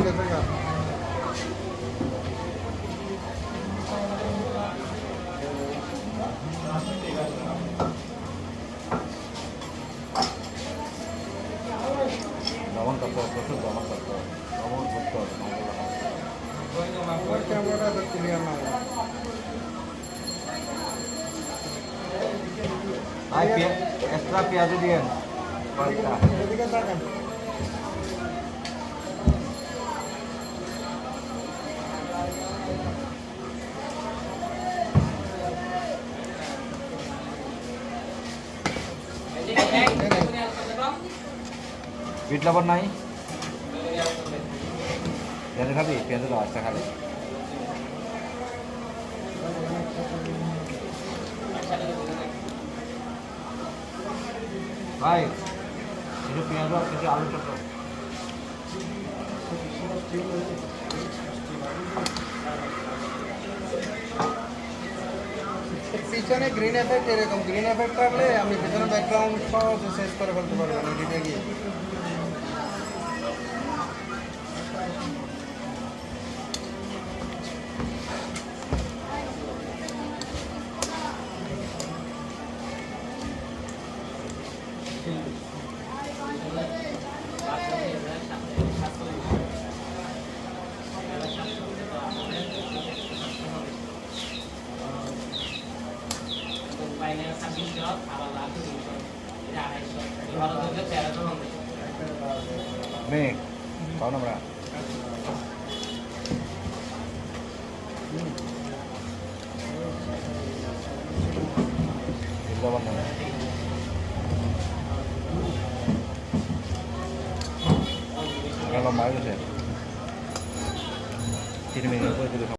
গেছে গা দমন করতে হবে, প্রচুর দমন করতে হবে, দমন করতে হবে। ক্যামেরাটা তো ক্লিয়ার না ভাই এক্সট্রা পেঁয়াজও দিয়েন কয়েকটা। এদিকে তাকান বিট লবণ নাই, পেঁয়াজ খাবি? পেঁয়াজ দাও, আচ্ছা খাবি। ভাই কিছু পেঁয়াজ আর কিছু আলু চট্ট। পিছনে গ্রিন এফেক্ট এরকম গ্রিন এফেক্ট থাকলে আপনি পিছনে ব্যাকগ্রাউন্ড সহজে সেট করে ফেলতে পারবেন এদিকে গিয়ে মেয়ে খাও না আমরা। বিট লবণ নাই, লম্বা হয়ে গেছে, 3 মিনিট করে দিলে